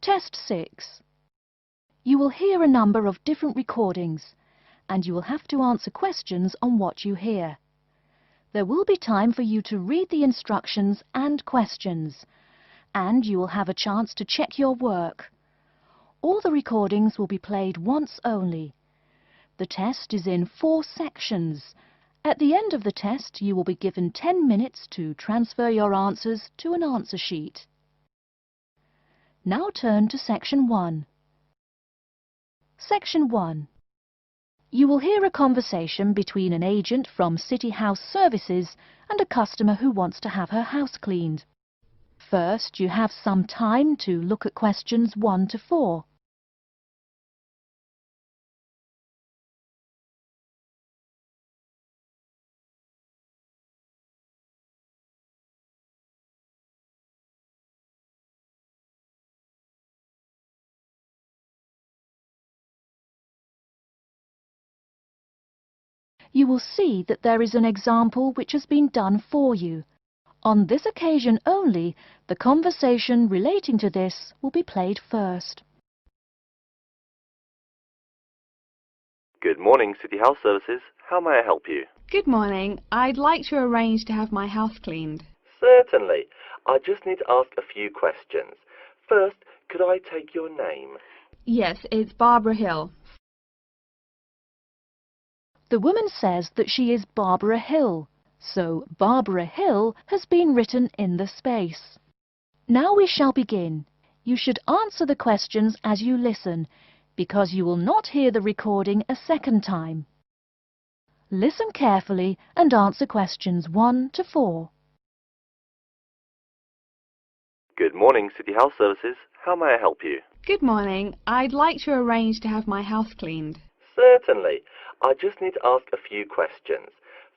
Test 6. You will hear a number of different recordings, and you will have to answer questions on what you hear. There will be time for you to read the instructions and questions, and you will have a chance to check your work. All the recordings will be played once only. The test is in 4 sections. At the end of the test, you will be given 10 minutes to transfer your answers to an answer sheet. Now turn to Section 1. Section 1. You will hear a conversation between an agent from City House Services and a customer who wants to have her house cleaned. First, you have some time to look at questions 1 to 4. You will see that there is an example which has been done for you. On this occasion only, the conversation relating to this will be played first. Good morning, City House Services. How may I help you? Good morning. I'd like to arrange to have my house cleaned. Certainly. I just need to ask a few questions. First, could I take your name? Yes, it's Barbara Hill. The woman says that she is Barbara Hill, so Barbara Hill has been written in the space. Now we shall begin. You should answer the questions as you listen, because you will not hear the recording a second time. Listen carefully and answer questions 1 to 4. Good morning, City House Services. How may I help you? Good morning. I'd like to arrange to have my house cleaned. Certainly. I just need to ask a few questions.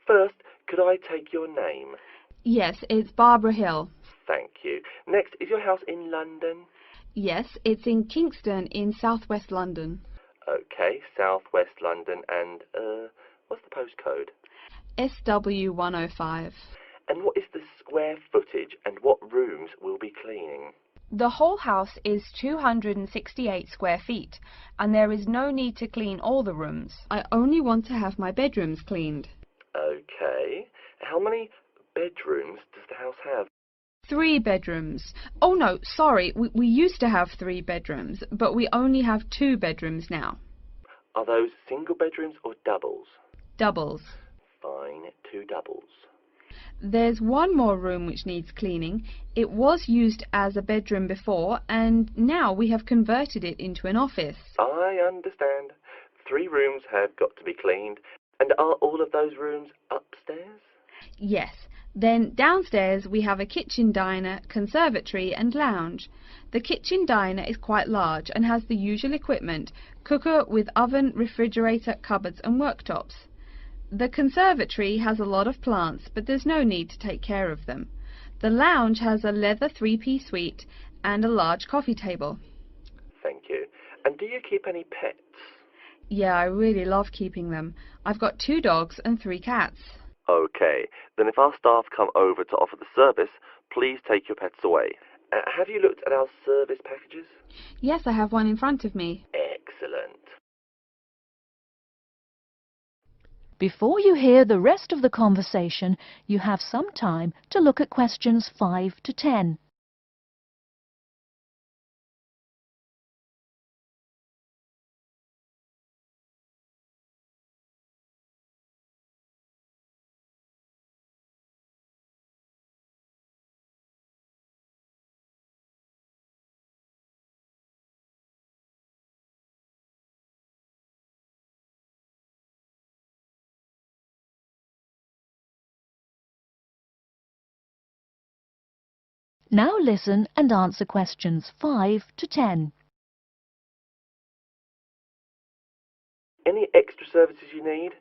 First, could I take your name? Yes, it's Barbara Hill. Thank you. Next, is your house in London? Yes, it's in Kingston in southwest London. Okay, southwest London, and, what's the postcode? SW105. And what is the square footage and what rooms will be cleaning? The whole house is 268 square feet, and there is no need to clean all the rooms. I only want to have my bedrooms cleaned. Okay. How many bedrooms does the house have? 3 bedrooms. Oh no, sorry, we used to have 3 bedrooms, but we only have 2 bedrooms now. Are those single bedrooms or doubles? Doubles. Fine, 2 doubles. There's one more room which needs cleaning. It was used as a bedroom before, and now we have converted it into an office. I understand. 3 rooms have got to be cleaned. And are all of those rooms upstairs? Yes. Then downstairs we have a kitchen diner, conservatory and lounge. The kitchen diner is quite large and has the usual equipment: cooker with oven, refrigerator, cupboards and worktops. The conservatory has a lot of plants, but there's no need to take care of them. The lounge has a leather 3-piece suite and a large coffee table. Thank you. And do you keep any pets? Yeah, I really love keeping them. I've got 2 dogs and 3 cats. Okay, then if our staff come over to offer the service, please take your pets away. Have you looked at our service packages? Yes, I have one in front of me. Excellent. Before you hear the rest of the conversation, you have some time to look at questions 5 to 10. Now listen and answer questions 5 to 10. Any extra services you need?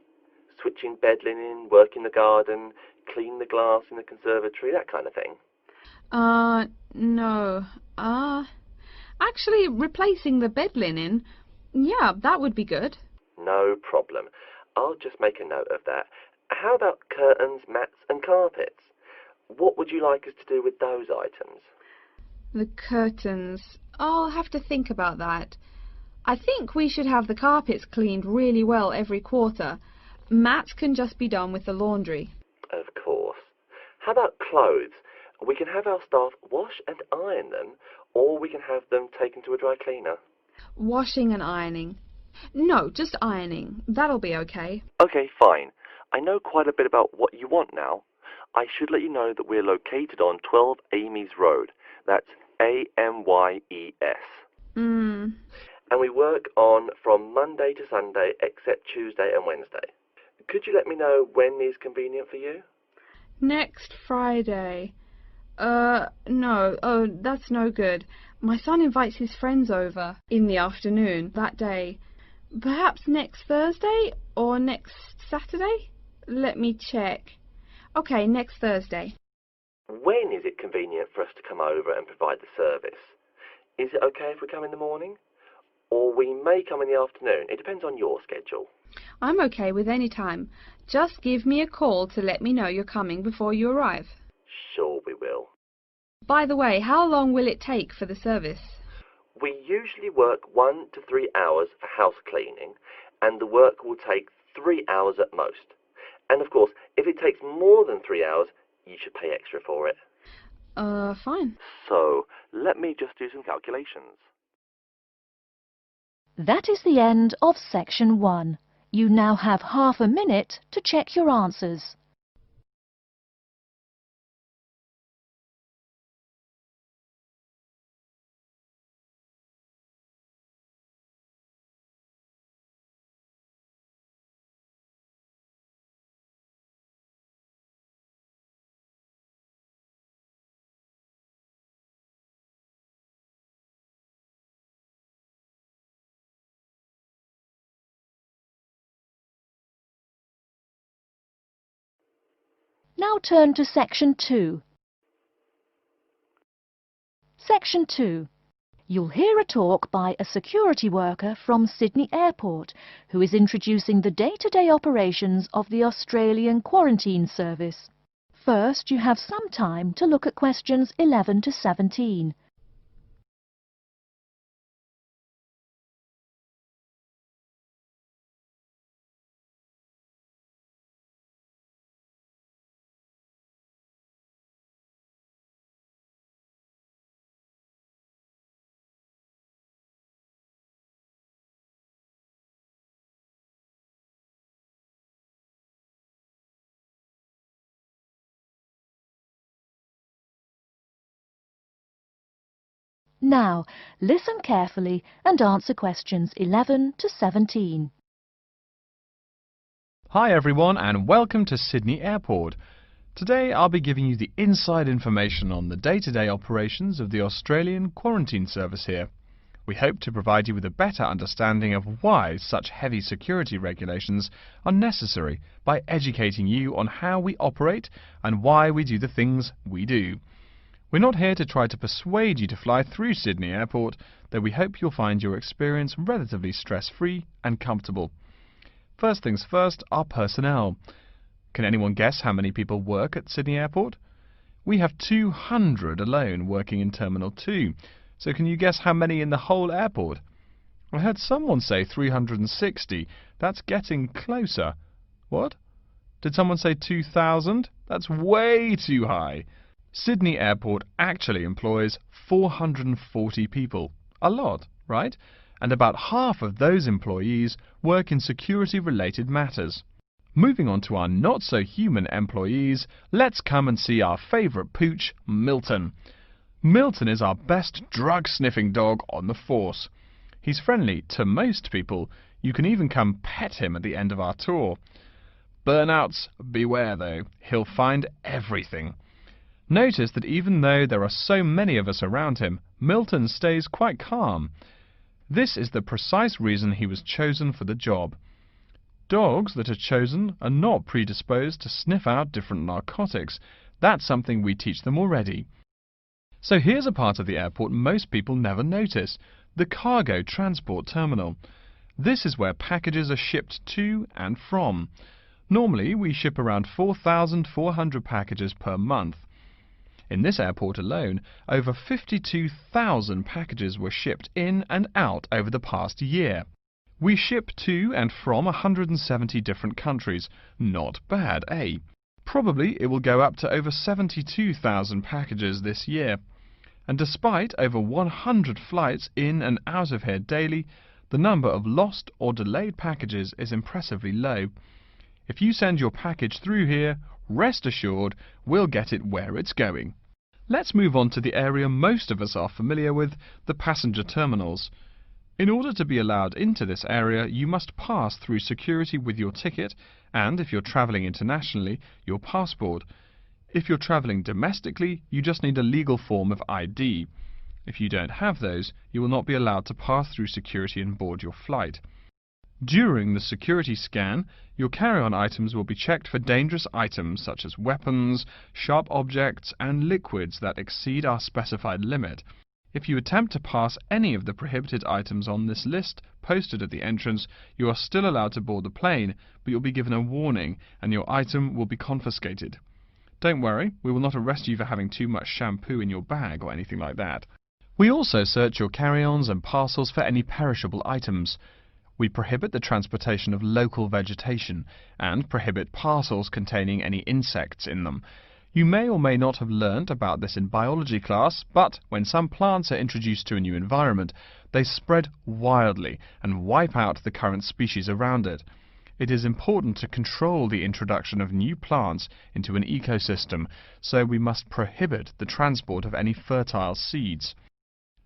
Switching bed linen, work in the garden, clean the glass in the conservatory, that kind of thing? No. Actually, replacing the bed linen, yeah, that would be good. No problem. I'll just make a note of that. How about curtains, mats and carpets? What would you like us to do with those items? The curtains. I'll have to think about that. I think we should have the carpets cleaned really well every quarter. Mats can just be done with the laundry. Of course. How about clothes? We can have our staff wash and iron them, or we can have them taken to a dry cleaner. Washing and ironing. No, just ironing. That'll be okay. Okay, fine. I know quite a bit about what you want now. I should let you know that we're located on 12 Amy's Road. That's A-M-Y-E-S. And we work on from Monday to Sunday, except Tuesday and Wednesday. Could you let me know when is convenient for you? Next Friday. No. Oh, that's no good. My son invites his friends over in the afternoon that day. Perhaps next Thursday or next Saturday? Let me check. Okay, next Thursday. When is it convenient for us to come over and provide the service? Is it okay if we come in the morning? Or we may come in the afternoon. It depends on your schedule. I'm okay with any time. Just give me a call to let me know you're coming before you arrive. Sure we will. By the way, how long will it take for the service? We usually work 1 to 3 hours for house cleaning, and the work will take 3 hours at most. And of course, if it takes more than 3 hours, you should pay extra for it. Fine. So, let me just do some calculations. That is the end of section 1. You now have half a minute to check your answers. Now turn to section 2. Section 2. You'll hear a talk by a security worker from Sydney Airport who is introducing the day-to-day operations of the Australian Quarantine Service. First, you have some time to look at questions 11 to 17. Now, listen carefully and answer questions 11 to 17. Hi everyone and welcome to Sydney Airport. Today I'll be giving you the inside information on the day-to-day operations of the Australian Quarantine Service here. We hope to provide you with a better understanding of why such heavy security regulations are necessary by educating you on how we operate and why we do the things we do. We're not here to try to persuade you to fly through Sydney Airport, though we hope you'll find your experience relatively stress-free and comfortable. First things first, our personnel. Can anyone guess how many people work at Sydney Airport? We have 200 alone working in Terminal 2, so can you guess how many in the whole airport? I heard someone say 360. That's getting closer. What? Did someone say 2,000? That's way too high. Sydney Airport actually employs 440 people. A lot, right? And about half of those employees work in security-related matters. Moving on to our not-so-human employees, let's come and see our favourite pooch, Milton. Milton is our best drug-sniffing dog on the force. He's friendly to most people. You can even come pet him at the end of our tour. Burnouts, beware though. He'll find everything. Notice that even though there are so many of us around him, Milton stays quite calm. This is the precise reason he was chosen for the job. Dogs that are chosen are not predisposed to sniff out different narcotics. That's something we teach them already. So here's a part of the airport most people never notice, the cargo transport terminal. This is where packages are shipped to and from. Normally we ship around 4,400 packages per month. In this airport alone, over 52,000 packages were shipped in and out over the past year. We ship to and from 170 different countries. Not bad, eh? Probably it will go up to over 72,000 packages this year. And despite over 100 flights in and out of here daily, the number of lost or delayed packages is impressively low. If you send your package through here, rest assured we'll get it where it's going. Let's move on to the area most of us are familiar with, the passenger terminals. In order to be allowed into this area, you must pass through security with your ticket and, if you're travelling internationally, your passport. If you're travelling domestically, you just need a legal form of ID. If you don't have those, you will not be allowed to pass through security and board your flight. During the security scan, your carry-on items will be checked for dangerous items such as weapons, sharp objects and liquids that exceed our specified limit. If you attempt to pass any of the prohibited items on this list posted at the entrance, you are still allowed to board the plane, but you'll be given a warning and your item will be confiscated. Don't worry, we will not arrest you for having too much shampoo in your bag or anything like that. We also search your carry-ons and parcels for any perishable items. We prohibit the transportation of local vegetation and prohibit parcels containing any insects in them. You may or may not have learnt about this in biology class, but when some plants are introduced to a new environment, they spread wildly and wipe out the current species around it. It is important to control the introduction of new plants into an ecosystem, so we must prohibit the transport of any fertile seeds.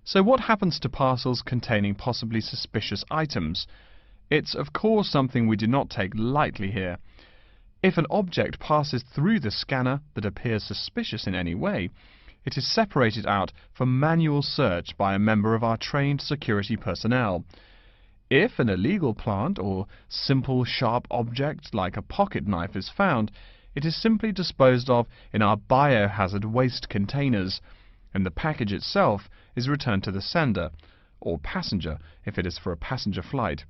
So what happens to parcels containing possibly suspicious items? It's of course something we do not take lightly here. If an object passes through the scanner that appears suspicious in any way, it is separated out for manual search by a member of our trained security personnel. If an illegal plant or simple sharp object like a pocket knife is found, it is simply disposed of in our biohazard waste containers, and the package itself is returned to the sender, or passenger if it is for a passenger flight.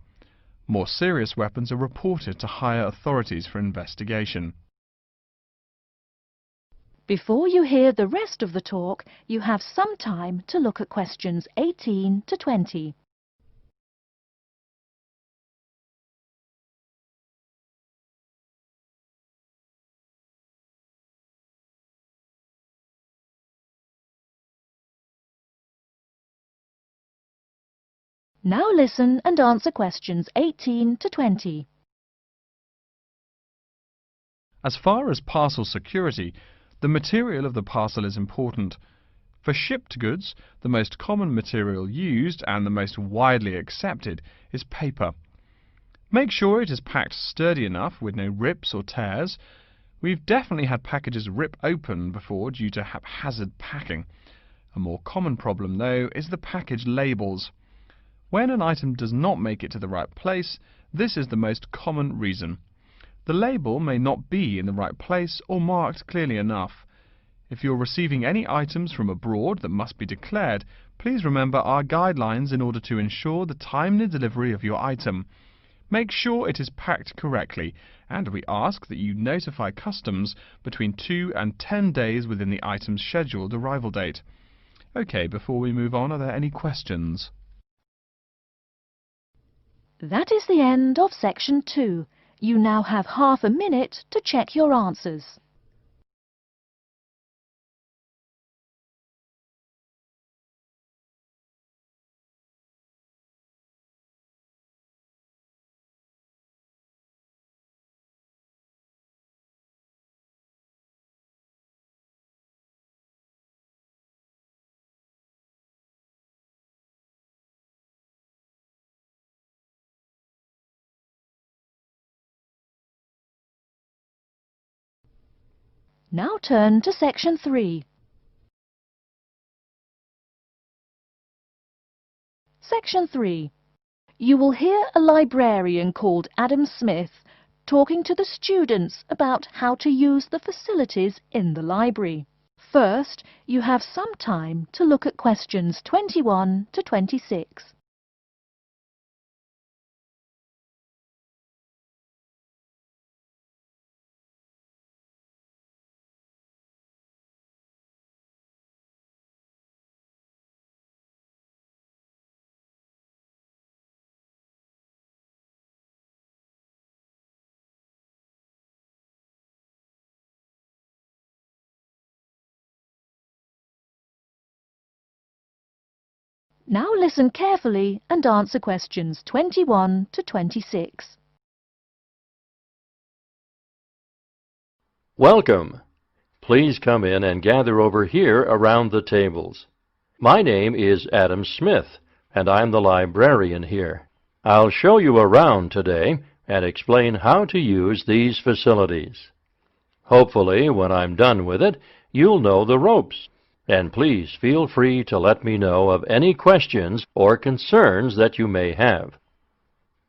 More serious weapons are reported to higher authorities for investigation. Before you hear the rest of the talk, you have some time to look at questions 18 to 20. Now listen and answer questions 18 to 20. As far as parcel security, the material of the parcel is important. For shipped goods, the most common material used and the most widely accepted is paper. Make sure it is packed sturdy enough with no rips or tears. We've definitely had packages rip open before due to haphazard packing. A more common problem, though, is the package labels. When an item does not make it to the right place, this is the most common reason. The label may not be in the right place or marked clearly enough. If you're receiving any items from abroad that must be declared, please remember our guidelines in order to ensure the timely delivery of your item. Make sure it is packed correctly, and we ask that you notify customs between 2 and 10 days within the item's scheduled arrival date. OK, before we move on, are there any questions? That is the end of section 2. You now have half a minute to check your answers. Now turn to section 3. Section 3. You will hear a librarian called Adam Smith talking to the students about how to use the facilities in the library. First, you have some time to look at questions 21 to 26. Now listen carefully and answer questions 21 to 26. Welcome. Please come in and gather over here around the tables. My name is Adam Smith, and I'm the librarian here. I'll show you around today and explain how to use these facilities. Hopefully, when I'm done with it, you'll know the ropes. And please feel free to let me know of any questions or concerns that you may have.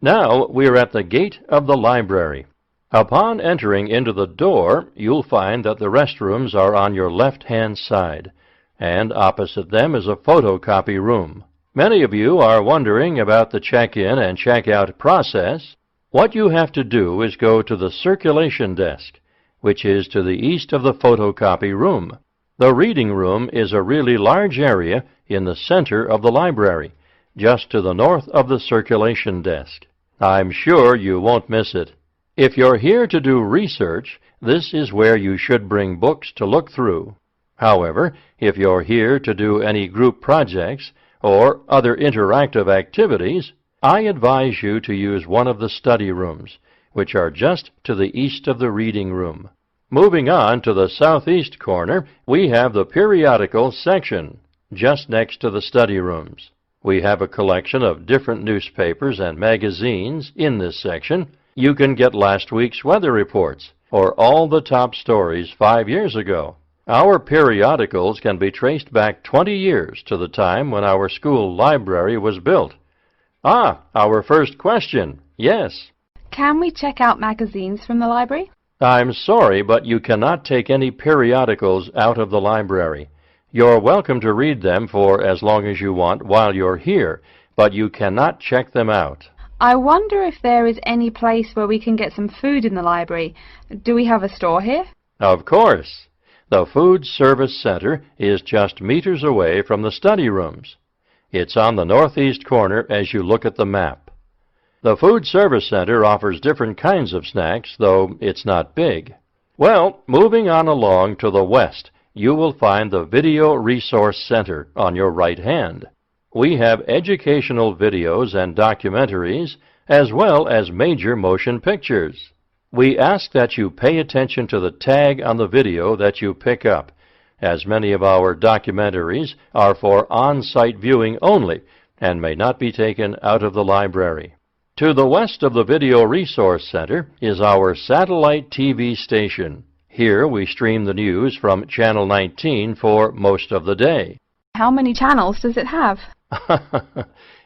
Now we're at the gate of the library. Upon entering into the door, you'll find that the restrooms are on your left-hand side, and opposite them is a photocopy room. Many of you are wondering about the check-in and check-out process. What you have to do is go to the circulation desk, which is to the east of the photocopy room. The reading room is a really large area in the center of the library, just to the north of the circulation desk. I'm sure you won't miss it. If you're here to do research, this is where you should bring books to look through. However, if you're here to do any group projects or other interactive activities, I advise you to use one of the study rooms, which are just to the east of the reading room. Moving on to the southeast corner, we have the periodicals section, just next to the study rooms. We have a collection of different newspapers and magazines in this section. You can get last week's weather reports, or all the top stories 5 years ago. Our periodicals can be traced back 20 years to the time when our school library was built. Our first question. Yes. Can we check out magazines from the library? I'm sorry, but you cannot take any periodicals out of the library. You're welcome to read them for as long as you want while you're here, but you cannot check them out. I wonder if there is any place where we can get some food in the library. Do we have a store here? Of course. The Food Service Center is just meters away from the study rooms. It's on the northeast corner as you look at the map. The Food Service Center offers different kinds of snacks, though it's not big. Well, moving on along to the west, you will find the Video Resource Center on your right hand. We have educational videos and documentaries, as well as major motion pictures. We ask that you pay attention to the tag on the video that you pick up, as many of our documentaries are for on-site viewing only and may not be taken out of the library. To the west of the Video Resource Center is our satellite TV station. Here we stream the news from Channel 19 for most of the day. How many channels does it have?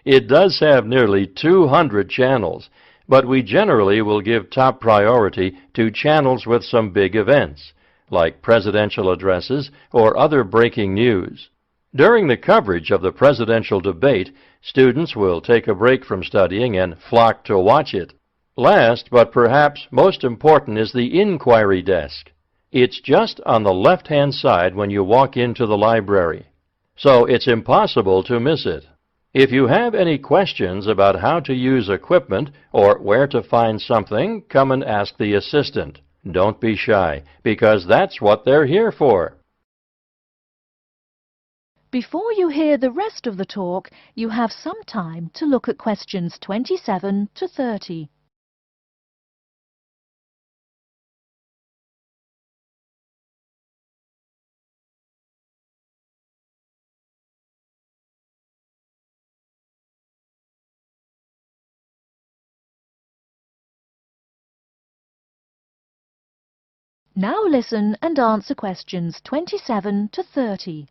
It does have nearly 200 channels, but we generally will give top priority to channels with some big events, like presidential addresses or other breaking news. During the coverage of the presidential debate, students will take a break from studying and flock to watch it. Last, but perhaps most important, is the inquiry desk. It's just on the left-hand side when you walk into the library, so it's impossible to miss it. If you have any questions about how to use equipment or where to find something, come and ask the assistant. Don't be shy, because that's what they're here for. Before you hear the rest of the talk, you have some time to look at questions 27 to 30. Now listen and answer questions 27 to 30.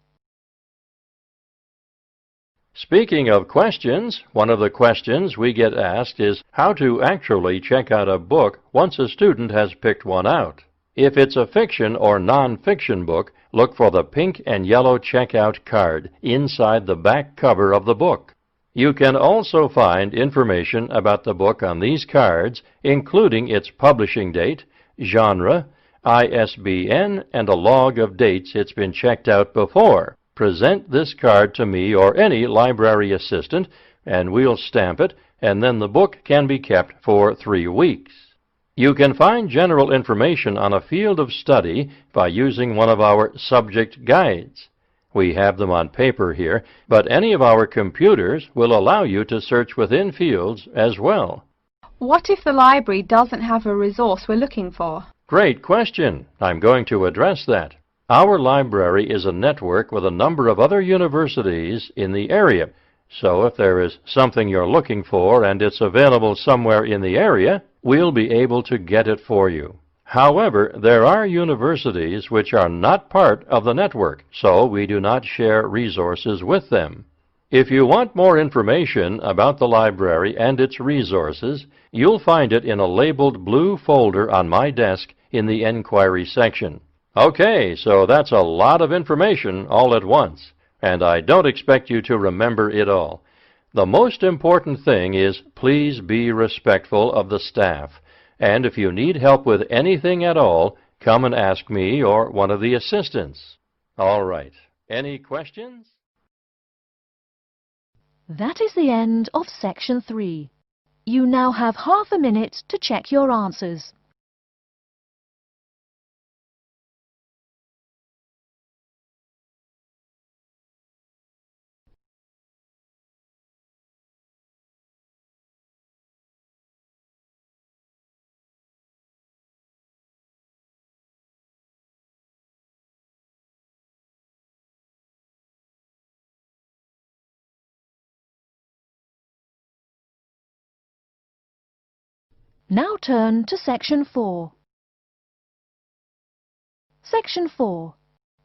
Speaking of questions, one of the questions we get asked is how to actually check out a book once a student has picked one out. If it's a fiction or non-fiction book, look for the pink and yellow checkout card inside the back cover of the book. You can also find information about the book on these cards, including its publishing date, genre, ISBN, and a log of dates it's been checked out before. Present this card to me or any library assistant, and we'll stamp it, and then the book can be kept for 3 weeks. You can find general information on a field of study by using one of our subject guides. We have them on paper here, but any of our computers will allow you to search within fields as well. What if the library doesn't have a resource we're looking for? Great question. I'm going to address that. Our library is a network with a number of other universities in the area. So if there is something you're looking for and it's available somewhere in the area, we'll be able to get it for you. However, there are universities which are not part of the network, so we do not share resources with them. If you want more information about the library and its resources, you'll find it in a labeled blue folder on my desk in the Enquiry section. Okay, so that's a lot of information all at once, and I don't expect you to remember it all. The most important thing is please be respectful of the staff, and if you need help with anything at all, come and ask me or one of the assistants. All right, any questions? That is the end of Section 3. You now have half a minute to check your answers. Now turn to Section 4. Section 4.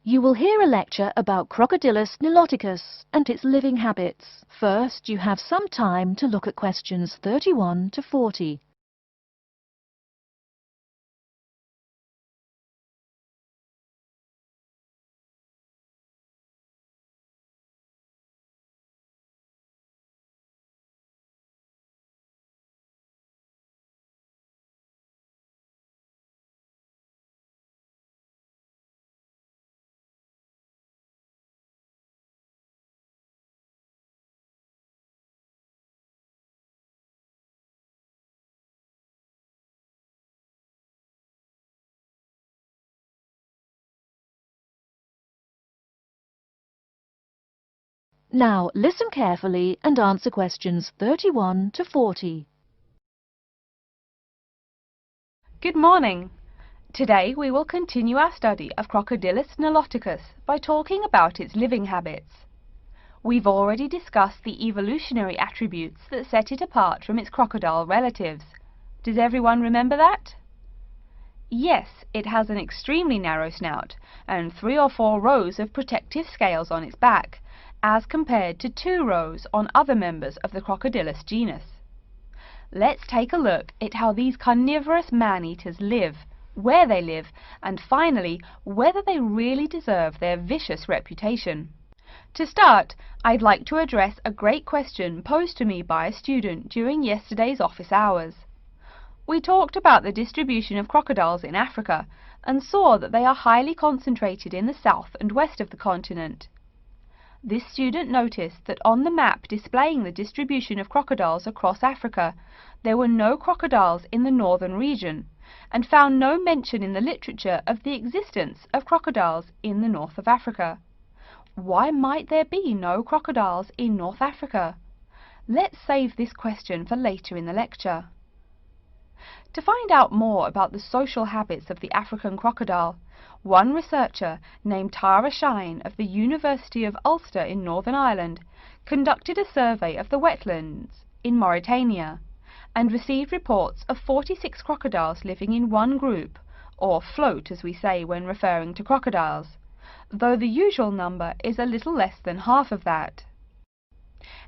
You will hear a lecture about Crocodylus niloticus and its living habits. First, you have some time to look at questions 31 to 40. Now listen carefully and answer questions 31 to 40. Good morning. Today we will continue our study of Crocodylus niloticus by talking about its living habits. We've already discussed the evolutionary attributes that set it apart from its crocodile relatives. Does everyone remember that? Yes, it has an extremely narrow snout and 3 or 4 rows of protective scales on its back, as compared to 2 rows on other members of the Crocodylus genus. Let's take a look at how these carnivorous man-eaters live, where they live, and finally, whether they really deserve their vicious reputation. To start, I'd like to address a great question posed to me by a student during yesterday's office hours. We talked about the distribution of crocodiles in Africa and saw that they are highly concentrated in the south and west of the continent. This student noticed that on the map displaying the distribution of crocodiles across Africa, there were no crocodiles in the northern region, and found no mention in the literature of the existence of crocodiles in the north of Africa. Why might there be no crocodiles in North Africa? Let's save this question for later in the lecture. To find out more about the social habits of the African crocodile, one researcher named Tara Shine of the University of Ulster in Northern Ireland conducted a survey of the wetlands in Mauritania and received reports of 46 crocodiles living in one group, or float as we say when referring to crocodiles, though the usual number is a little less than half of that.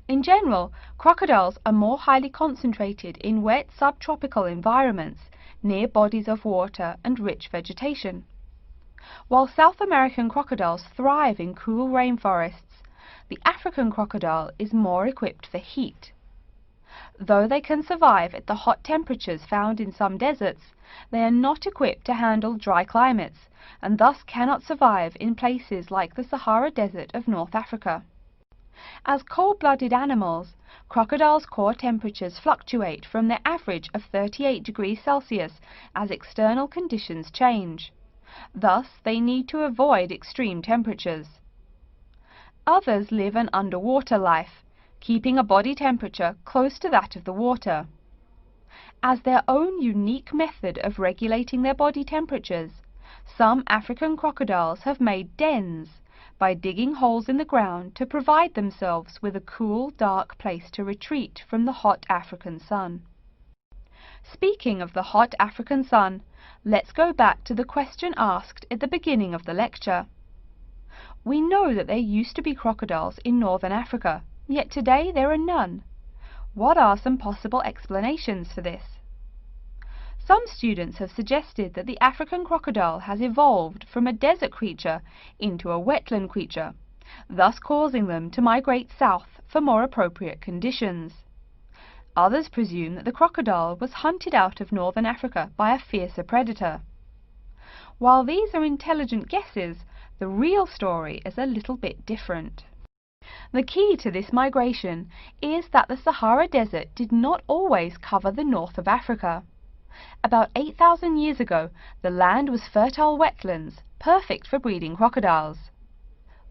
In general, crocodiles are more highly concentrated in wet subtropical environments near bodies of water and rich vegetation. While South American crocodiles thrive in cool rainforests, the African crocodile is more equipped for heat. Though they can survive at the hot temperatures found in some deserts, they are not equipped to handle dry climates and thus cannot survive in places like the Sahara Desert of North Africa. As cold-blooded animals, crocodiles' core temperatures fluctuate from their average of 38 degrees Celsius as external conditions change. Thus, they need to avoid extreme temperatures. Others live an underwater life, keeping a body temperature close to that of the water. As their own unique method of regulating their body temperatures, some African crocodiles have made dens by digging holes in the ground to provide themselves with a cool, dark place to retreat from the hot African sun. Speaking of the hot African sun, let's go back to the question asked at the beginning of the lecture. We know that there used to be crocodiles in northern Africa, yet today there are none. What are some possible explanations for this? Some students have suggested that the African crocodile has evolved from a desert creature into a wetland creature, thus causing them to migrate south for more appropriate conditions. Others presume that the crocodile was hunted out of northern Africa by a fiercer predator. While these are intelligent guesses, the real story is a little bit different. The key to this migration is that the Sahara Desert did not always cover the north of Africa. About 8,000 years ago, the land was fertile wetlands, perfect for breeding crocodiles.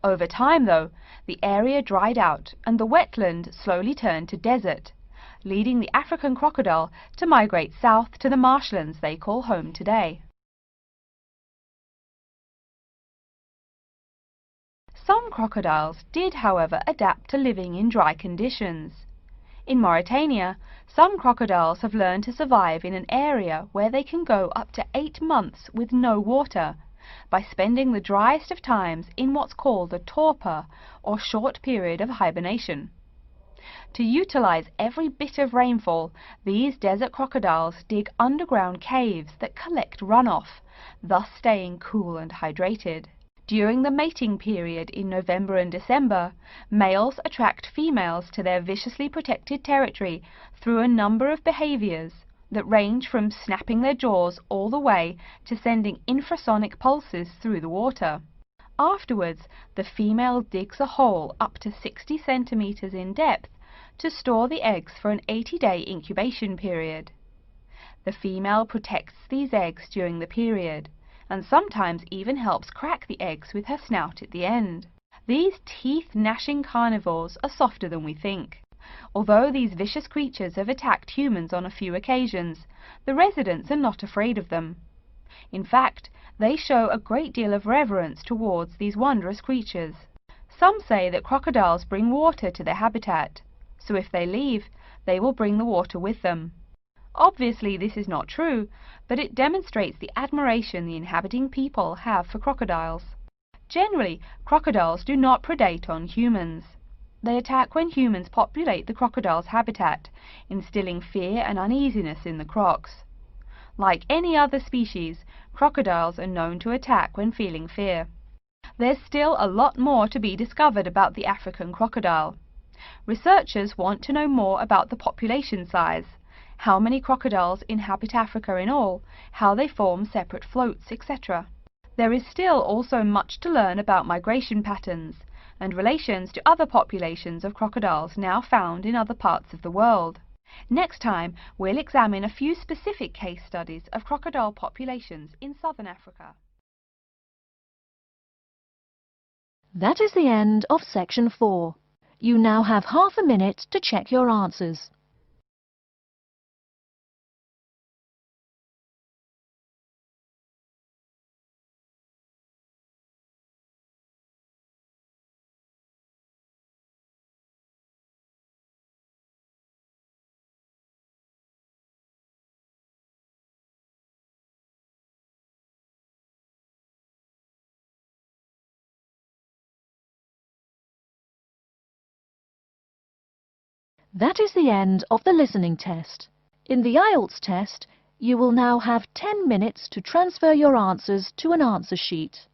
Over time, though, the area dried out and the wetland slowly turned to desert, leading the African crocodile to migrate south to the marshlands they call home today. Some crocodiles did, however, adapt to living in dry conditions. In Mauritania, some crocodiles have learned to survive in an area where they can go up to 8 months with no water, by spending the driest of times in what's called a torpor, or short period of hibernation. To utilize every bit of rainfall, these desert crocodiles dig underground caves that collect runoff, thus staying cool and hydrated. During the mating period in November and December, males attract females to their viciously protected territory through a number of behaviors that range from snapping their jaws all the way to sending infrasonic pulses through the water. Afterwards, the female digs a hole up to 60 centimeters in depth to store the eggs for an 80-day incubation period. The female protects these eggs during the period, and sometimes even helps crack the eggs with her snout at the end. These teeth-gnashing carnivores are softer than we think. Although these vicious creatures have attacked humans on a few occasions, the residents are not afraid of them. In fact, they show a great deal of reverence towards these wondrous creatures. Some say that crocodiles bring water to their habitat, so if they leave, they will bring the water with them. Obviously this is not true, but it demonstrates the admiration the inhabiting people have for crocodiles. Generally, crocodiles do not predate on humans. They attack when humans populate the crocodile's habitat, instilling fear and uneasiness in the crocs. Like any other species, crocodiles are known to attack when feeling fear. There's still a lot more to be discovered about the African crocodile. Researchers want to know more about the population size, how many crocodiles inhabit Africa in all, how they form separate floats, etc. There is still also much to learn about migration patterns and relations to other populations of crocodiles now found in other parts of the world. Next time, we'll examine a few specific case studies of crocodile populations in southern Africa. That is the end of section 4. You now have half a minute to check your answers. That is the end of the listening test. In the IELTS test, you will now have 10 minutes to transfer your answers to an answer sheet.